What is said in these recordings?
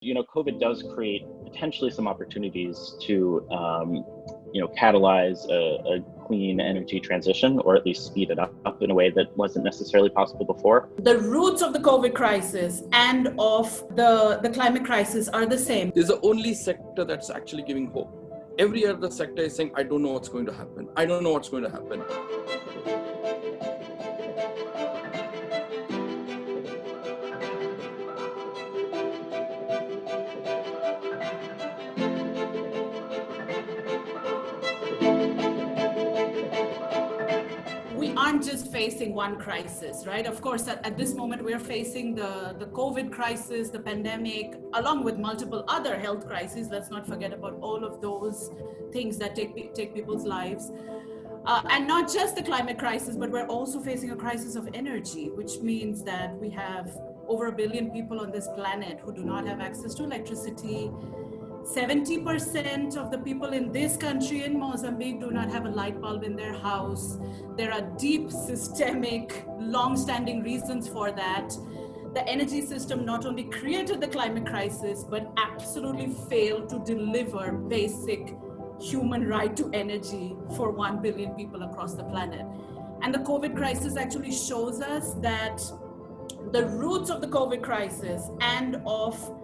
COVID does create potentially some opportunities to, catalyze a clean energy transition, or at least speed it up in a way that wasn't necessarily possible before. The roots of the COVID crisis and of the climate crisis are the same. This is the only sector that's actually giving hope. Every other sector is saying, I don't know what's going to happen. I don't know what's going to happen. We aren't just facing one crisis, right? Of course, at this moment, we're facing the COVID crisis, the pandemic, along with multiple other health crises. Let's not forget about all of those things that take people's lives. And not just the climate crisis, but we're also facing a crisis of energy, which means that we have over 1 billion people on this planet who do not have access to electricity. 70% of the people in this country, in Mozambique, do not have a light bulb in their house. There are deep, systemic, long-standing reasons for that. The energy system not only created the climate crisis, but absolutely failed to deliver basic human right to energy for 1 billion people across the planet. And the COVID crisis actually shows us that the roots of the COVID crisis and of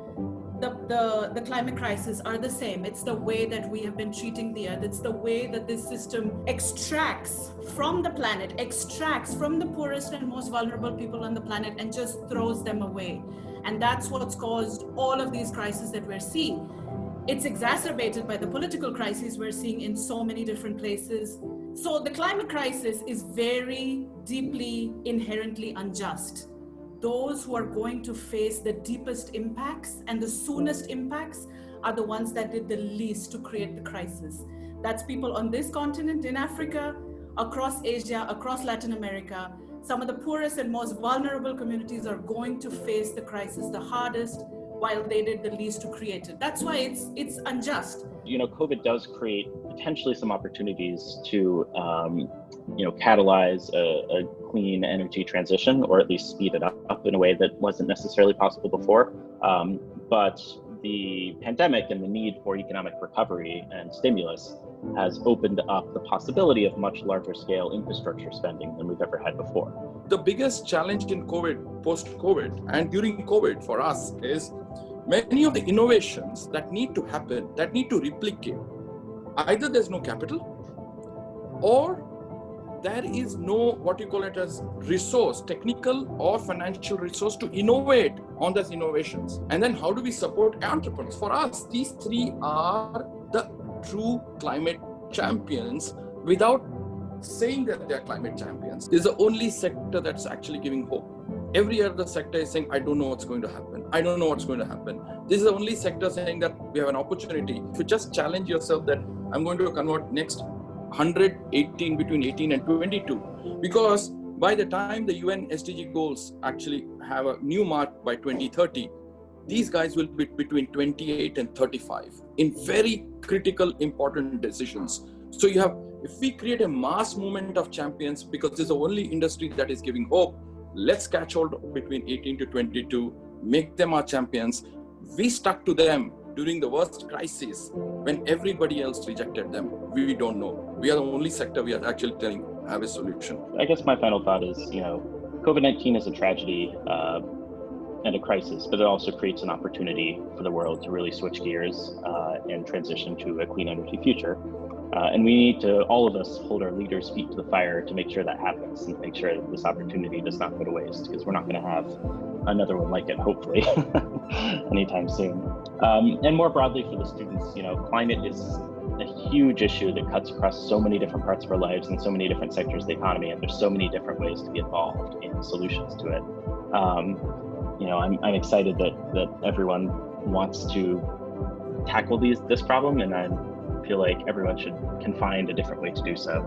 the climate crisis are the same. It's the way that we have been treating the earth. It's the way that this system extracts from the planet, extracts from the poorest and most vulnerable people on the planet and just throws them away. And that's what's caused all of these crises that we're seeing. It's exacerbated by the political crises we're seeing in so many different places. So the climate crisis is very deeply, inherently unjust. Those who are going to face the deepest impacts and the soonest impacts are the ones that did the least to create the crisis. That's people on this continent, in Africa, across Asia, across Latin America. Some of the poorest and most vulnerable communities are going to face the crisis the hardest, while they did the least to create it. That's why it's unjust. COVID does create potentially some opportunities to, catalyze a clean energy transition, or at least speed it up in a way that wasn't necessarily possible before. But the pandemic and the need for economic recovery and stimulus has opened up the possibility of much larger scale infrastructure spending than we've ever had before. The biggest challenge in COVID, post-COVID, and during COVID for us is many of the innovations that need to happen, that need to replicate. Either there's no capital, or there is no, what you call it as resource, technical or financial resource to innovate on those innovations. And then how do we support entrepreneurs? For us, these three are the true climate champions without saying that they're climate champions. This is the only sector that's actually giving hope. Every other sector is saying, I don't know what's going to happen. I don't know what's going to happen. This is the only sector saying that we have an opportunity. If you just challenge yourself that I'm going to convert next 118 between 18 and 22, because by the time the UN SDG goals actually have a new mark by 2030, these guys will be between 28 and 35 in very critical, important decisions. So you have, if we create a mass movement of champions, because this is the only industry that is giving hope, let's catch hold between 18 to 22, make them our champions. We stuck to them during the worst crisis when everybody else rejected them. We don't know. We are the only sector we are actually telling have a solution. I guess my final thought is, COVID-19 is a tragedy and a crisis, but it also creates an opportunity for the world to really switch gears and transition to a clean energy future. And we need to, all of us, hold our leaders' feet to the fire to make sure that happens and make sure that this opportunity does not go to waste, because we're not going to have another one like it, hopefully, anytime soon. And more broadly for the students, climate is a huge issue that cuts across so many different parts of our lives and so many different sectors of the economy, and there's so many different ways to be involved in solutions to it. I'm excited that everyone wants to tackle this problem, and I feel like everyone can find a different way to do so.